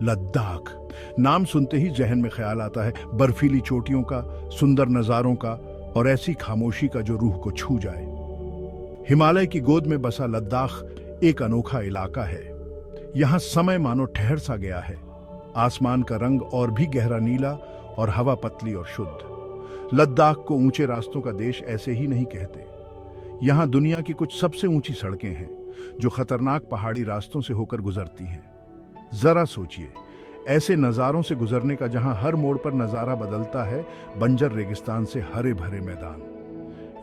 लद्दाख नाम सुनते ही जहन में ख्याल आता है बर्फीली चोटियों का, सुंदर नजारों का और ऐसी खामोशी का जो रूह को छू जाए। हिमालय की गोद में बसा लद्दाख एक अनोखा इलाका है। यहाँ समय मानो ठहर सा गया है। आसमान का रंग और भी गहरा नीला और हवा पतली और शुद्ध। लद्दाख को ऊंचे रास्तों का देश ऐसे ही नहीं कहते। यहाँ दुनिया की कुछ सबसे ऊंची सड़कें हैं जो खतरनाक पहाड़ी रास्तों से होकर गुजरती हैं। जरा सोचिए, ऐसे नज़ारों से गुजरने का जहां हर मोड़ पर नज़ारा बदलता है, बंजर रेगिस्तान से हरे भरे मैदान।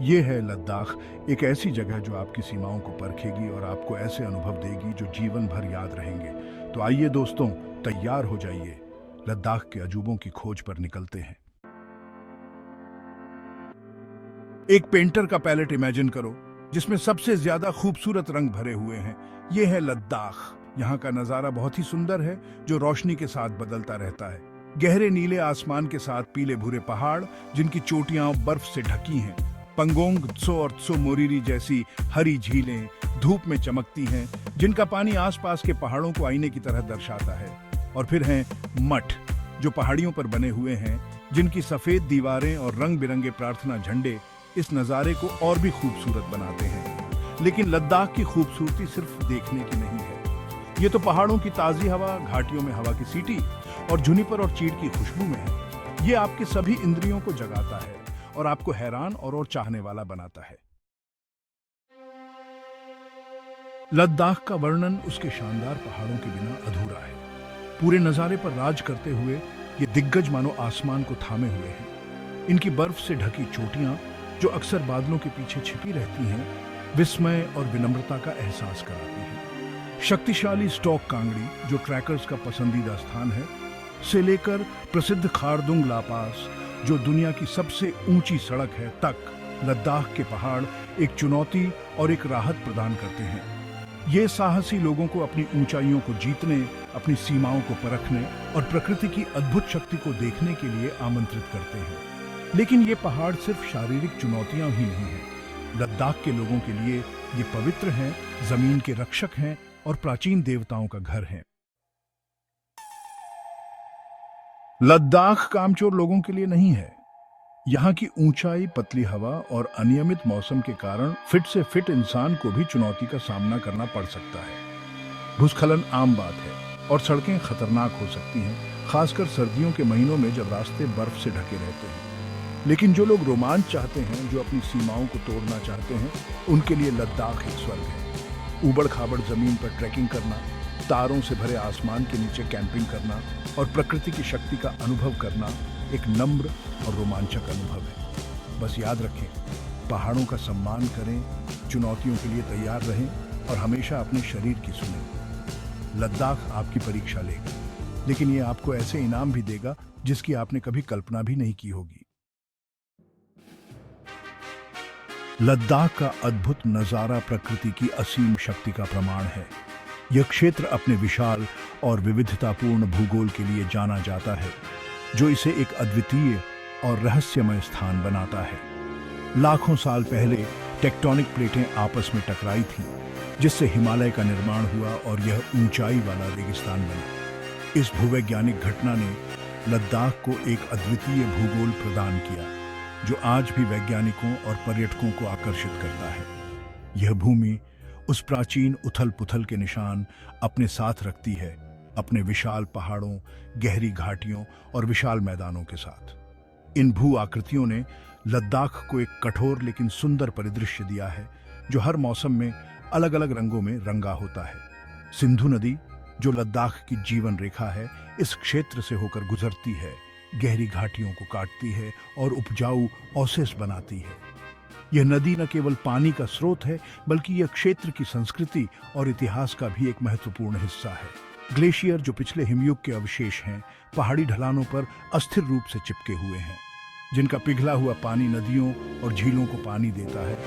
ये है लद्दाख, एक ऐसी जगह जो आपकी सीमाओं को परखेगी और आपको ऐसे अनुभव देगी जो जीवन भर याद रहेंगे। तो आइए दोस्तों, तैयार हो जाइए, लद्दाख के अजूबों की खोज पर निकलते हैं। एक पेंटर का पैलेट इमेजिन करो जिसमें सबसे ज्यादा खूबसूरत रंग भरे हुए हैं। यह है लद्दाख। यहाँ का नजारा बहुत ही सुंदर है जो रोशनी के साथ बदलता रहता है। गहरे नीले आसमान के साथ पीले भूरे पहाड़ जिनकी चोटियां बर्फ से ढकी हैं। पंगोंग त्सो और त्सो मोरिरी जैसी हरी झीलें धूप में चमकती हैं जिनका पानी आसपास के पहाड़ों को आईने की तरह दर्शाता है। और फिर हैं मठ जो पहाड़ियों पर बने हुए हैं, जिनकी सफेद दीवारें और रंग बिरंगे प्रार्थना झंडे इस नज़ारे को और भी खूबसूरत बनाते हैं। लेकिन लद्दाख की खूबसूरती सिर्फ देखने की नहीं है। ये तो पहाड़ों की ताज़ी हवा, घाटियों में हवा की सीटी और जुनिपर और चीड़ की खुशबू में है। ये आपके सभी इंद्रियों को जगाता है और आपको हैरान और चाहने वाला बनाता है। लद्दाख का वर्णन उसके शानदार पहाड़ों के बिना अधूरा है। पूरे नज़ारे पर राज करते हुए ये दिग्गज मानो आसमान को थामे हुए हैं। इनकी बर्फ से ढकी चोटियां जो अक्सर बादलों के पीछे छिपी रहती हैं, विस्मय और विनम्रता का एहसास कराती हैं। शक्तिशाली स्टॉक कांगड़ी जो ट्रैकर्स का पसंदीदा स्थान है, से लेकर प्रसिद्ध खारदुंग ला पास जो दुनिया की सबसे ऊंची सड़क है तक, लद्दाख के पहाड़ एक चुनौती और एक राहत प्रदान करते हैं। ये साहसी लोगों को अपनी ऊंचाइयों को जीतने, अपनी सीमाओं को परखने और प्रकृति की अद्भुत शक्ति को देखने के लिए आमंत्रित करते हैं। लेकिन ये पहाड़ सिर्फ शारीरिक चुनौतियां ही नहीं हैं। लद्दाख के लोगों के लिए ये पवित्र हैं, जमीन के रक्षक हैं और प्राचीन देवताओं का घर है। लद्दाख कामचोर लोगों के लिए नहीं है। यहाँ की ऊंचाई, पतली हवा और अनियमित मौसम के कारण फिट से फिट इंसान को भी चुनौती का सामना करना पड़ सकता है। भूस्खलन आम बात है और सड़कें खतरनाक हो सकती हैं, खासकर सर्दियों के महीनों में जब रास्ते बर्फ से ढके रहते हैं। लेकिन जो लोग रोमांच चाहते हैं, जो अपनी सीमाओं को तोड़ना चाहते हैं, उनके लिए लद्दाख एक स्वर्ग है। ऊबड़ खाबड़ जमीन पर ट्रैकिंग करना, तारों से भरे आसमान के नीचे कैंपिंग करना और प्रकृति की शक्ति का अनुभव करना एक नम्र और रोमांचक अनुभव है। बस याद रखें, पहाड़ों का सम्मान करें, चुनौतियों के लिए तैयार रहें और हमेशा अपने शरीर की सुनें। लद्दाख आपकी परीक्षा लेगा, लेकिन ये आपको ऐसे इनाम भी देगा जिसकी आपने कभी कल्पना भी नहीं की होगी। लद्दाख का अद्भुत नज़ारा प्रकृति की असीम शक्ति का प्रमाण है। यह क्षेत्र अपने विशाल और विविधतापूर्ण भूगोल के लिए जाना जाता है, जो इसे एक अद्वितीय और रहस्यमय स्थान बनाता है। लाखों साल पहले टेक्टोनिक प्लेटें आपस में टकराई थीं, जिससे हिमालय का निर्माण हुआ और यह ऊंचाई वाला रेगिस्तान बना। इस भूवैज्ञानिक घटना ने लद्दाख को एक अद्वितीय भूगोल प्रदान किया, जो आज भी वैज्ञानिकों और पर्यटकों को आकर्षित करता है। यह भूमि उस प्राचीन उथल पुथल के निशान अपने साथ रखती है, अपने विशाल पहाड़ों, गहरी घाटियों और विशाल मैदानों के साथ। इन भू आकृतियों ने लद्दाख को एक कठोर लेकिन सुंदर परिदृश्य दिया है, जो हर मौसम में अलग अलग रंगों में रंगा होता है। सिंधु नदी, जो लद्दाख की जीवन रेखा है, इस क्षेत्र से होकर गुजरती है, गहरी घाटियों को काटती है और उपजाऊ ओसेस बनाती है। यह नदी न केवल पानी का स्रोत है, बल्कि यह क्षेत्र की संस्कृति और इतिहास का भी एक महत्वपूर्ण हिस्सा है। ग्लेशियर, जो पिछले हिमयुग के अवशेष हैं, पहाड़ी ढलानों पर अस्थिर रूप से चिपके हुए हैं, जिनका पिघला हुआ पानी नदियों और झीलों को पानी देता है,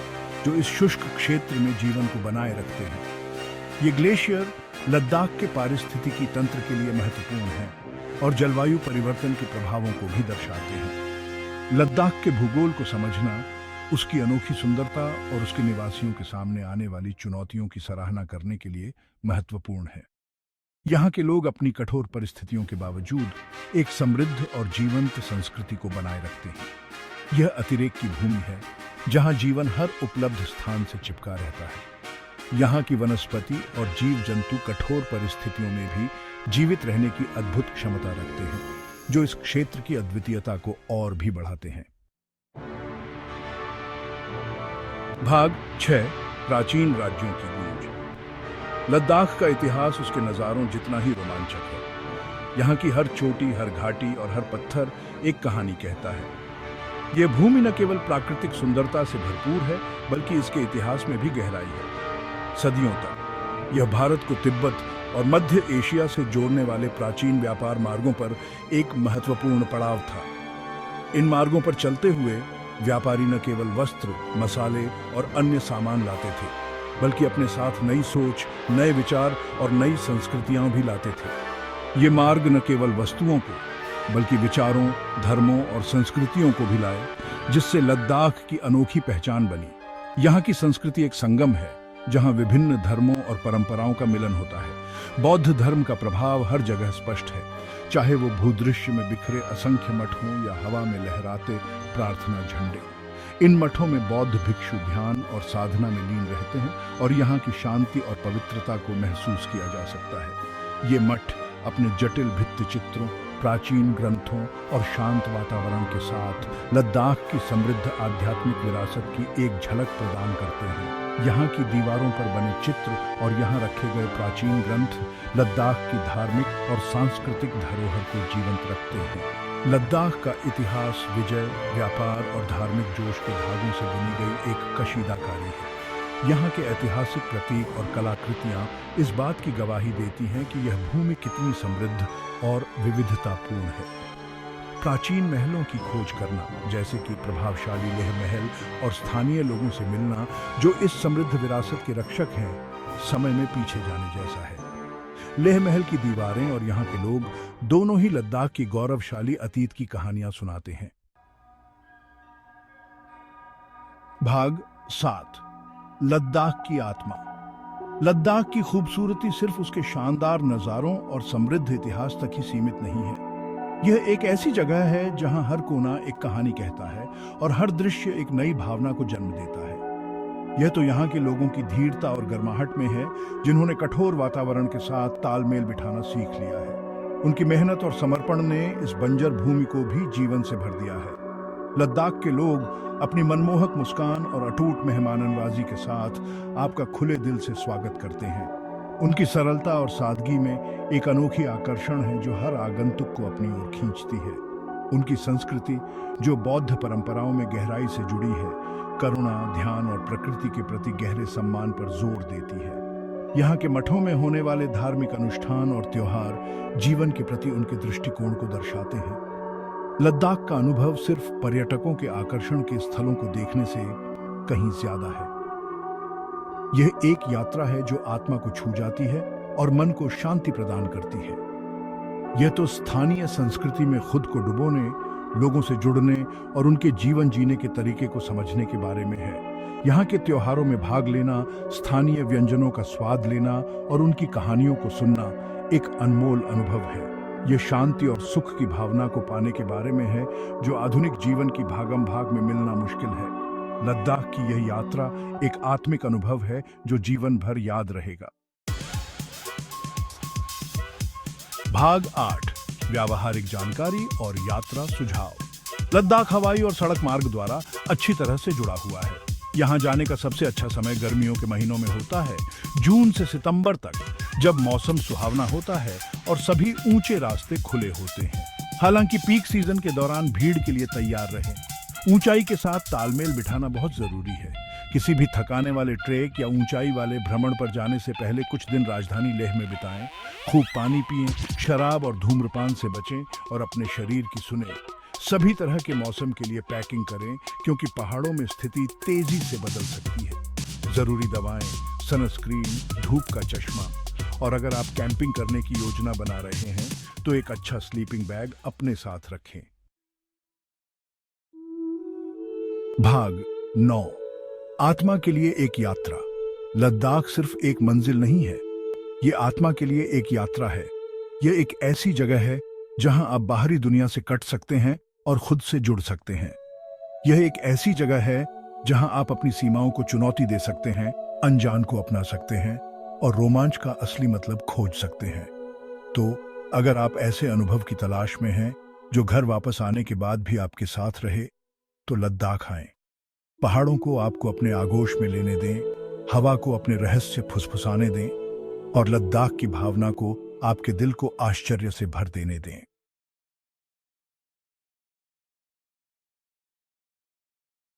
जो इस शुष्क क्षेत्र में जीवन को बनाए रखते हैं। ये ग्लेशियर लद्दाख के पारिस्थितिकी तंत्र के लिए महत्वपूर्ण हैं और जलवायु परिवर्तन के प्रभावों को भी दर्शाते हैं। लद्दाख के भूगोल को समझना, उसकी अनोखी सुंदरता और उसके निवासियों के सामने आने वाली चुनौतियों की सराहना करने के लिए महत्वपूर्ण है। यहाँ के लोग अपनी कठोर परिस्थितियों के बावजूद एक समृद्ध और जीवंत संस्कृति को बनाए रखते हैं। यह अतिरेक की भूमि है जहाँ जीवन हर उपलब्ध स्थान से चिपका रहता है। यहाँ की वनस्पति और जीव जंतु कठोर परिस्थितियों में भी जीवित रहने की अद्भुत क्षमता रखते हैं, जो इस क्षेत्र की अद्वितीयता को और भी बढ़ाते हैं। भाग 6, प्राचीन राज्यों की गूंज। लद्दाख का इतिहास उसके नज़ारों जितना ही रोमांचक है। यहाँ की हर चोटी, हर घाटी और हर पत्थर एक कहानी कहता है। यह भूमि न केवल प्राकृतिक सुंदरता से भरपूर है, बल्कि इसके इतिहास में भी गहराई है। सदियों तक यह भारत को तिब्बत और मध्य एशिया से जोड़ने वाले प्राचीन व्यापार मार्गों पर एक महत्वपूर्ण पड़ाव था। इन मार्गों पर चलते हुए व्यापारी न केवल वस्त्र, मसाले और अन्य सामान लाते थे, बल्कि अपने साथ नई सोच, नए विचार और नई संस्कृतियां भी लाते थे। ये मार्ग न केवल वस्तुओं को, बल्कि विचारों, धर्मों और संस्कृतियों को भी लाए, जिससे लद्दाख की अनोखी पहचान बनी। यहाँ की संस्कृति एक संगम है, जहाँ विभिन्न धर्मों और परंपराओं का मिलन होता है। बौद्ध धर्म का प्रभाव हर जगह स्पष्ट है, चाहे वो भूदृश्य में बिखरे असंख्य मठ हों या हवा में लहराते प्रार्थना झंडे। इन मठों में बौद्ध भिक्षु ध्यान और साधना में लीन रहते हैं और यहाँ की शांति और पवित्रता को महसूस किया जा सकता है। ये मठ अपने जटिल भित्ति चित्रों, प्राचीन ग्रंथों और शांत वातावरण के साथ लद्दाख की समृद्ध आध्यात्मिक विरासत की एक झलक प्रदान करते हैं। यहाँ की दीवारों पर बने चित्र और यहाँ रखे गए प्राचीन ग्रंथ लद्दाख की धार्मिक और सांस्कृतिक धरोहर को जीवंत रखते हैं। लद्दाख का इतिहास विजय, व्यापार और धार्मिक जोश के धागों से बुनी गई एक कशीदाकारी है। यहाँ के ऐतिहासिक प्रतीक और कलाकृतियाँ इस बात की गवाही देती हैं कि यह भूमि कितनी समृद्ध और विविधतापूर्ण है। प्राचीन महलों की खोज करना, जैसे कि प्रभावशाली लेह महल और स्थानीय लोगों से मिलना, जो इस समृद्ध विरासत के रक्षक हैं, समय में पीछे जाने जैसा है। लेह महल की दीवारें और यहाँ के लोग दोनों ही लद्दाख की गौरवशाली अतीत की कहानियां सुनाते हैं। भाग 7, लद्दाख की आत्मा। लद्दाख की खूबसूरती सिर्फ उसके शानदार नज़ारों और समृद्ध इतिहास तक ही सीमित नहीं है। यह एक ऐसी जगह है जहां हर कोना एक कहानी कहता है और हर दृश्य एक नई भावना को जन्म देता है। यह तो यहाँ के लोगों की धीरता और गर्माहट में है, जिन्होंने कठोर वातावरण के साथ तालमेल बिठाना सीख लिया है। उनकी मेहनत और समर्पण ने इस बंजर भूमि को भी जीवन से भर दिया है। लद्दाख के लोग अपनी मनमोहक मुस्कान और अटूट मेहमाननवाजी के साथ आपका खुले दिल से स्वागत करते हैं। उनकी सरलता और सादगी में एक अनोखी आकर्षण है जो हर आगंतुक को अपनी ओर खींचती है। उनकी संस्कृति, जो बौद्ध परंपराओं में गहराई से जुड़ी है, करुणा, ध्यान और प्रकृति के प्रति गहरे सम्मान पर जोर देती है। यहाँ के मठों में होने वाले धार्मिक अनुष्ठान और त्योहार जीवन के प्रति उनके दृष्टिकोण को दर्शाते हैं। लद्दाख का अनुभव सिर्फ पर्यटकों के आकर्षण के स्थलों को देखने से कहीं ज्यादा है। यह एक यात्रा है जो आत्मा को छू जाती है और मन को शांति प्रदान करती है। यह तो स्थानीय संस्कृति में खुद को डुबोने, लोगों से जुड़ने और उनके जीवन जीने के तरीके को समझने के बारे में है। यहाँ के त्योहारों में भाग लेना, स्थानीय व्यंजनों का स्वाद लेना और उनकी कहानियों को सुनना एक अनमोल अनुभव है। यह शांति और सुख की भावना को पाने के बारे में है, जो आधुनिक जीवन की भागम भाग में मिलना मुश्किल है। लद्दाख की यह यात्रा एक आत्मिक अनुभव है जो जीवन भर याद रहेगा। भाग 8, व्यावहारिक जानकारी और यात्रा सुझाव। लद्दाख हवाई और सड़क मार्ग द्वारा अच्छी तरह से जुड़ा हुआ है। यहाँ जाने का सबसे अच्छा समय गर्मियों के महीनों में होता है, जून से सितंबर तक, जब मौसम सुहावना होता है और सभी ऊंचे रास्ते खुले होते हैं। हालांकि पीक सीजन के दौरान भीड़ के लिए तैयार रहें। ऊंचाई के साथ तालमेल बिठाना बहुत जरूरी है। किसी भी थकाने वाले ट्रेक या ऊंचाई वाले भ्रमण पर जाने से पहले कुछ दिन राजधानी लेह में बिताएं। खूब पानी पिएं, शराब और धूम्रपान से बचें और अपने शरीर की सुने। सभी तरह के मौसम के लिए पैकिंग करें, क्योंकि पहाड़ों में स्थिति तेजी से बदल सकती है। जरूरी दवाएं, सनस्क्रीन, धूप का चश्मा और अगर आप कैंपिंग करने की योजना बना रहे हैं तो एक अच्छा स्लीपिंग बैग अपने साथ रखें। भाग 9, आत्मा के लिए एक यात्रा। लद्दाख सिर्फ एक मंजिल नहीं है, ये आत्मा के लिए एक यात्रा है। यह एक ऐसी जगह है जहां आप बाहरी दुनिया से कट सकते हैं और खुद से जुड़ सकते हैं। यह एक ऐसी जगह है जहां आप अपनी सीमाओं को चुनौती दे सकते हैं, अनजान को अपना सकते हैं और रोमांच का असली मतलब खोज सकते हैं। तो अगर आप ऐसे अनुभव की तलाश में हैं जो घर वापस आने के बाद भी आपके साथ रहे, तो लद्दाख आएं। पहाड़ों को आपको अपने आगोश में लेने दें, हवा को अपने रहस्य फुसफुसाने दें और लद्दाख की भावना को आपके दिल को आश्चर्य से भर देने दें।